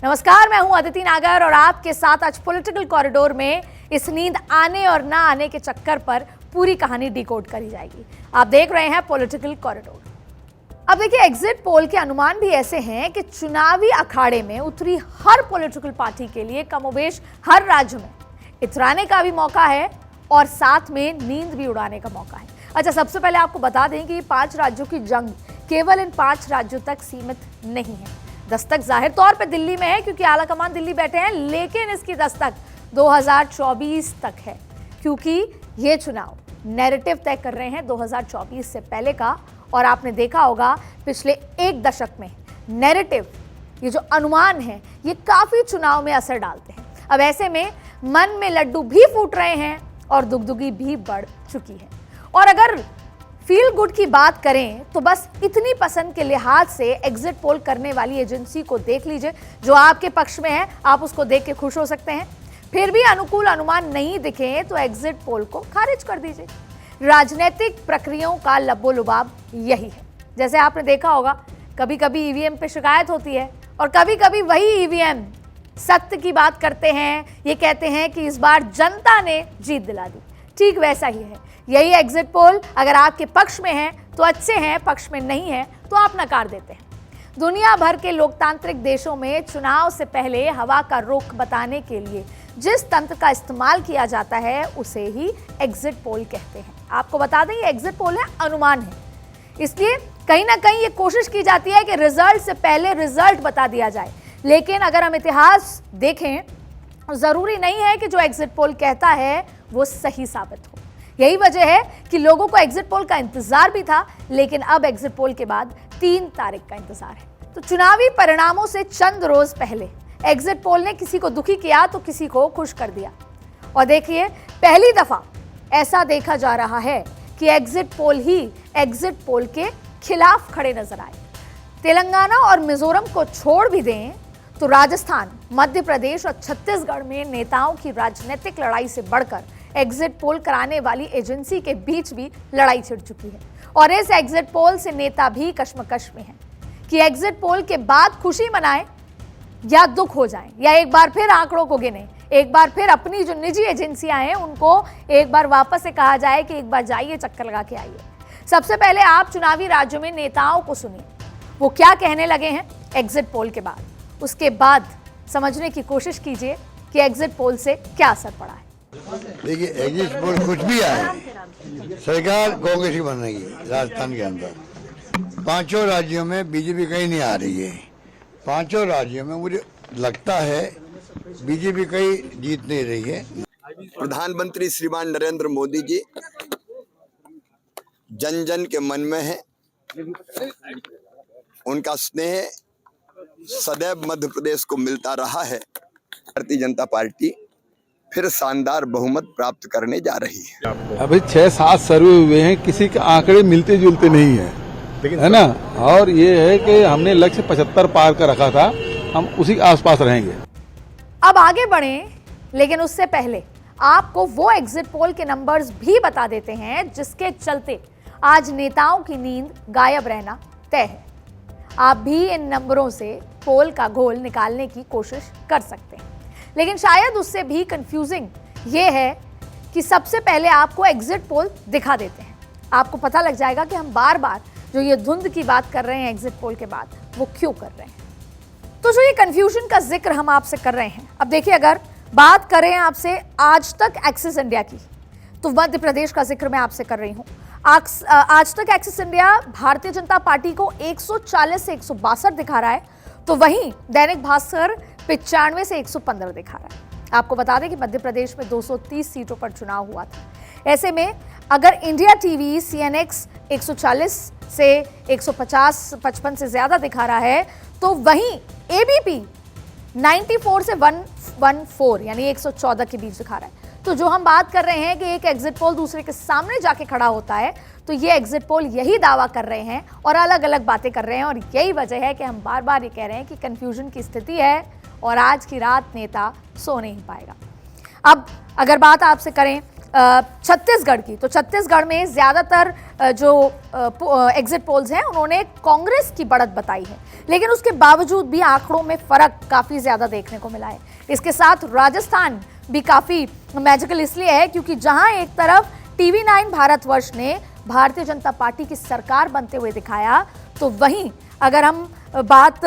नमस्कार, मैं हूं अदिति नागर और आपके साथ आज पॉलिटिकल कॉरिडोर में इस नींद आने और ना आने के चक्कर पर पूरी कहानी डिकोड करी जाएगी। आप देख रहे हैं पॉलिटिकल कॉरिडोर। अब देखिए, एग्जिट पोल के अनुमान भी ऐसे हैं कि चुनावी अखाड़े में उतरी हर पॉलिटिकल पार्टी के लिए कमोबेश हर राज्य में इतराने का भी मौका है और साथ में नींद भी उड़ाने का मौका है। अच्छा, सबसे पहले आपको बता दें कि 5 राज्यों की जंग केवल इन 5 राज्यों तक सीमित नहीं है। दस्तक जाहिर तौर पे दिल्ली में है क्योंकि आलाकमान दिल्ली बैठे हैं, लेकिन इसकी दस्तक 2024 तक है क्योंकि ये चुनाव नैरेटिव तय कर रहे हैं 2024 से पहले का। और आपने देखा होगा पिछले 1 दशक में नैरेटिव, ये जो अनुमान है, ये काफी चुनाव में असर डालते हैं। अब ऐसे में मन में लड्डू भी फूट रहे हैं और दुगदुगी भी बढ़ चुकी है। और अगर फील गुड की बात करें तो बस इतनी पसंद के लिहाज से एग्जिट पोल करने वाली एजेंसी को देख लीजिए जो आपके पक्ष में है। आप उसको देख के खुश हो सकते हैं। फिर भी अनुकूल अनुमान नहीं दिखे तो एग्जिट पोल को खारिज कर दीजिए। राजनीतिक प्रक्रियाओं का लब्बो-लुबाब यही है। जैसे आपने देखा होगा, कभी कभी ईवीएम पे शिकायत होती है और कभी कभी वही ईवीएम सत्य की बात करते हैं। ये कहते हैं कि इस बार जनता ने जीत दिला दी। ठीक वैसा ही है यही एग्जिट पोल। अगर आपके पक्ष में है तो अच्छे हैं, पक्ष में नहीं है तो आप नकार देते हैं। दुनिया भर के लोकतांत्रिक देशों में चुनाव से पहले हवा का रुख बताने के लिए जिस तंत्र का इस्तेमाल किया जाता है उसे ही एग्जिट पोल कहते हैं। आपको बता दें, ये एग्जिट पोल है, अनुमान है। इसलिए कहीं ना कहीं ये कोशिश की जाती है कि रिजल्ट से पहले रिजल्ट बता दिया जाए। लेकिन अगर हम इतिहास देखें, जरूरी नहीं है कि जो एग्जिट पोल कहता है वो सही साबित हो। यही वजह है कि लोगों को एग्जिट पोल का इंतजार भी था, लेकिन अब एग्जिट पोल के बाद 3 तारीख का इंतजार है। तो चुनावी परिणामों से चंद रोज पहले एग्जिट पोल ने किसी को दुखी किया तो किसी को खुश कर दिया। और देखिए, पहली दफा ऐसा देखा जा रहा है कि एग्जिट पोल ही एग्जिट पोल के खिलाफ खड़े नजर आए। तेलंगाना और मिजोरम को छोड़ भी दें तो राजस्थान, मध्य प्रदेश और छत्तीसगढ़ में नेताओं की राजनीतिक लड़ाई से बढ़कर एग्जिट पोल कराने वाली एजेंसी के बीच भी लड़ाई छिड़ चुकी है। और इस एग्जिट पोल से नेता भी कश्मकश में हैं कि एग्जिट पोल के बाद खुशी मनाएं या दुख हो जाएं, या एक बार फिर आंकड़ों को गिने, एक बार फिर अपनी जो निजी एजेंसियां हैं उनको एक बार वापस से कहा जाए कि एक बार जाइए, चक्कर लगा के आइए। सबसे पहले आप चुनावी राज्यों में नेताओं को सुनिए, वो क्या कहने लगे हैं एग्जिट पोल के बाद। उसके बाद समझने की कोशिश कीजिए कि एग्जिट पोल से क्या असर पड़ा है। देखिए, एग्जिट पोल कुछ भी आए, सरकार कांग्रेस की बनेगी राजस्थान के अंदर। 5 राज्यों में बीजेपी कहीं नहीं आ रही है। 5 राज्यों में मुझे लगता है बीजेपी कहीं जीत नहीं रही है। प्रधानमंत्री श्रीमान नरेंद्र मोदी जी जन जन के मन में है। उनका स्नेह सदैव मध्य प्रदेश को मिलता रहा है। भारतीय जनता पार्टी फिर शानदार बहुमत प्राप्त करने जा रही है। अभी 6-7 सर्वे हुए हैं, किसी के आंकड़े मिलते जुलते नहीं है, है ना। और ये है कि हमने लक्ष्य 75 पार का रखा था, हम उसी के आसपास रहेंगे। अब आगे बढ़ें, लेकिन उससे पहले आपको वो एग्जिट पोल के नंबर्स भी बता देते हैं जिसके चलते आज नेताओं की नींद गायब रहना तय है। आप भी इन नंबरों से पोल का घोल निकालने की कोशिश कर सकते हैं, लेकिन शायद उससे भी कंफ्यूजिंग ये है कि सबसे पहले आपको एग्जिट पोल दिखा देते हैं। आपको पता लग जाएगा कि हम बार बार जो ये धुंध की बात कर रहे हैं एग्जिट पोल के बाद, वो क्यों कर रहे हैं। तो जो ये कंफ्यूजन का जिक्र हम आपसे कर रहे हैं, अब देखिए, अगर बात करें आपसे आज तक एक्सिस इंडिया की, तो मध्य प्रदेश का जिक्र मैं आपसे कर रही हूं। आज तक axis India Bharatiya Janata party को 140 से 162 दिखा रहा है, तो वहीं दैनिक भास्कर 95 से 115 दिखा रहा है। आपको बता दें कि मध्य प्रदेश में 230 सीटों पर चुनाव हुआ था। ऐसे में अगर इंडिया टीवी CNX 140 से 150-55 से ज्यादा दिखा रहा है, तो वहीं ABP 94 से 114 यानी 114 के बीच दिखा रहा है। तो जो हम बात कर रहे हैं कि एक एग्जिट पोल दूसरे के सामने जाके खड़ा होता है, तो ये एग्जिट पोल यही दावा कर रहे हैं और अलग अलग बातें कर रहे हैं। और यही वजह है कि हम बार बार ये कह रहे हैं कि कंफ्यूजन की स्थिति है और आज की रात नेता सो नहीं पाएगा। अब अगर बात आपसे करें छत्तीसगढ़ की, तो छत्तीसगढ़ में ज़्यादातर जो एग्जिट पोल्स हैं उन्होंने कांग्रेस की बढ़त बताई है, लेकिन उसके बावजूद भी आंकड़ों में फर्क काफ़ी ज़्यादा देखने को मिला है। इसके साथ राजस्थान भी काफ़ी मैजिकल इसलिए है क्योंकि जहां एक तरफ TV9 भारतवर्ष ने भारतीय जनता पार्टी की सरकार बनते हुए दिखाया, तो वहीं अगर हम बात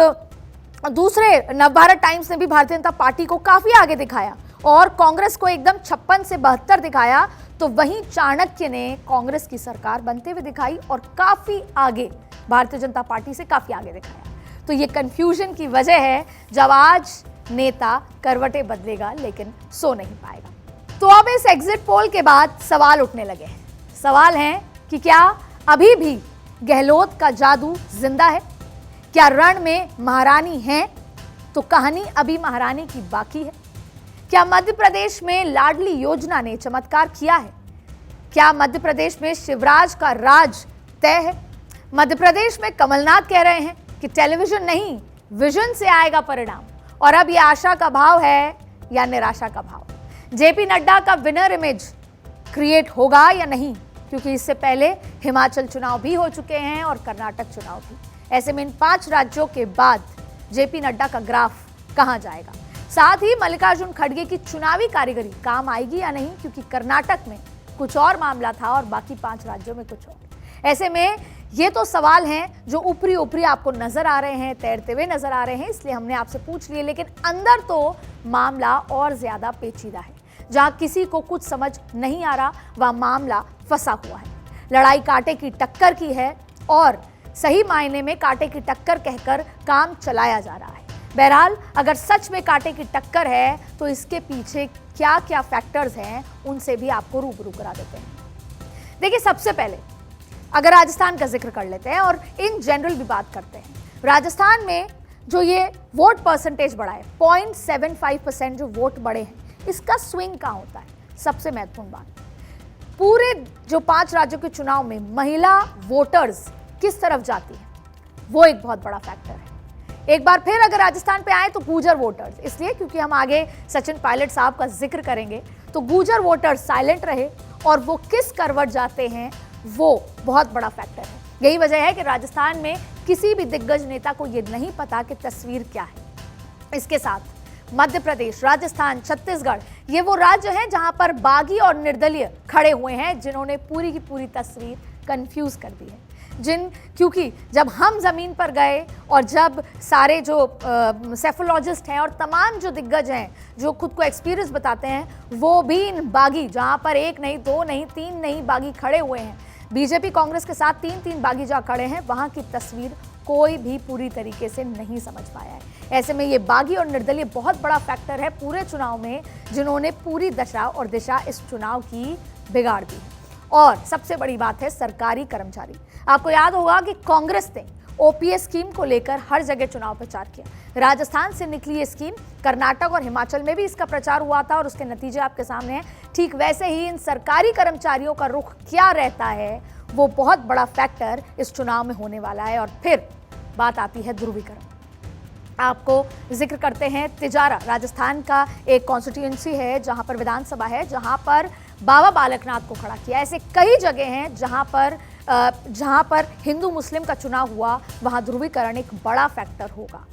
दूसरे नवभारत टाइम्स ने भी भारतीय जनता पार्टी को काफ़ी आगे दिखाया और कांग्रेस को एकदम 56 से 72 दिखाया, तो वहीं चाणक्य ने कांग्रेस की सरकार बनते हुए दिखाई और काफ़ी आगे भारतीय जनता पार्टी से काफ़ी आगे दिखाया। तो ये कंफ्यूजन की वजह है जब आज नेता करवटें बदलेगा लेकिन सो नहीं पाएगा। तो अब इस एग्जिट पोल के बाद सवाल उठने लगे हैं। सवाल है कि क्या अभी भी गहलोत का जादू जिंदा है? क्या रण में महारानी है तो कहानी अभी महारानी की बाकी है? क्या मध्य प्रदेश में लाडली योजना ने चमत्कार किया है? क्या मध्य प्रदेश में शिवराज का राज तय है? मध्य प्रदेश में कमलनाथ कह रहे हैं कि टेलीविजन नहीं, विजन से आएगा परिणाम, और अब ये आशा का भाव है या निराशा का भाव? जेपी नड्डा का विनर इमेज क्रिएट होगा या नहीं, क्योंकि इससे पहले हिमाचल चुनाव भी हो चुके हैं और कर्नाटक चुनाव भी। ऐसे में इन 5 राज्यों के बाद जेपी नड्डा का ग्राफ कहां जाएगा? साथ ही मल्लिकार्जुन खड़गे की चुनावी कारीगरी काम आएगी या नहीं, क्योंकि कर्नाटक में कुछ और मामला था और बाकी 5 राज्यों में कुछ और। ऐसे में ये तो सवाल हैं जो ऊपरी ऊपरी आपको नजर आ रहे हैं, तैरते हुए नजर आ रहे हैं, इसलिए हमने आपसे पूछ लिए, लेकिन अंदर तो मामला और ज्यादा पेचीदा है। जहां किसी को कुछ समझ नहीं आ रहा वह मामला फंसा हुआ है। लड़ाई कांटे की टक्कर की है और सही मायने में कांटे की टक्कर कहकर काम चलाया जा रहा है। बहरहाल अगर सच में कांटे की टक्कर है तो इसके पीछे क्या क्या फैक्टर्स हैं उनसे भी आपको रूबरू करा देते हैं। देखिए, सबसे पहले अगर राजस्थान का जिक्र कर लेते हैं और इन जनरल भी बात करते हैं। राजस्थान में जो ये वोट परसेंटेज बढ़ा है, 0.75% जो वोट बढ़े हैं, इसका स्विंग कहाँ होता है? सबसे महत्वपूर्ण बात, पूरे जो 5 राज्यों के चुनाव में महिला वोटर्स किस तरफ जाती है, वो एक बहुत बड़ा फैक्टर है। एक बार फिर अगर राजस्थान पे आए तो गुर्जर वोटर्स, इसलिए क्योंकि हम आगे सचिन पायलट साहब का जिक्र करेंगे, तो गुर्जर वोटर्स साइलेंट रहे और वो किस करवट जाते हैं वो बहुत बड़ा फैक्टर है। यही वजह है कि राजस्थान में किसी भी दिग्गज नेता को ये नहीं पता कि तस्वीर क्या है। इसके साथ मध्य प्रदेश, राजस्थान, छत्तीसगढ़, ये वो राज्य हैं जहां पर बागी और निर्दलीय खड़े हुए हैं, जिन्होंने पूरी की पूरी तस्वीर कंफ्यूज कर दी है। क्योंकि जब हम जमीन पर गए और जब सारे जो सेफोलॉजिस्ट हैं और तमाम जो दिग्गज हैं जो खुद को एक्सपीरियंस बताते हैं, वो भी इन बागी, जहां पर 1 नहीं, 2 नहीं, 3 नहीं बागी खड़े हुए हैं, बीजेपी कांग्रेस के साथ 3-3 बागी जहां खड़े हैं, वहां की तस्वीर कोई भी पूरी तरीके से नहीं समझ पाया है। ऐसे में ये बागी और निर्दलीय बहुत बड़ा फैक्टर है पूरे चुनाव में, जिन्होंने पूरी दशा और दिशा इस चुनाव की बिगाड़ दी है। और सबसे बड़ी बात है सरकारी कर्मचारी। आपको याद होगा कि कांग्रेस ने ओपीएस स्कीम को लेकर हर जगह चुनाव प्रचार किया। राजस्थान से निकली ये स्कीम, कर्नाटक और हिमाचल में भी इसका प्रचार हुआ था और उसके नतीजे आपके सामने हैं। ठीक वैसे ही इन सरकारी कर्मचारियों का रुख क्या रहता है, वो बहुत बड़ा फैक्टर इस चुनाव में होने वाला है। और फिर बात आती है ध्रुवीकरण। आपको जिक्र करते हैं तिजारा, राजस्थान का एक कॉन्स्टिट्यूएंसी है जहां पर विधानसभा है, जहां पर बाबा बालकनाथ को खड़ा किया। ऐसे कई जगह हैं जहां पर हिंदू मुस्लिम का चुनाव हुआ, वहां ध्रुवीकरण एक बड़ा फैक्टर होगा।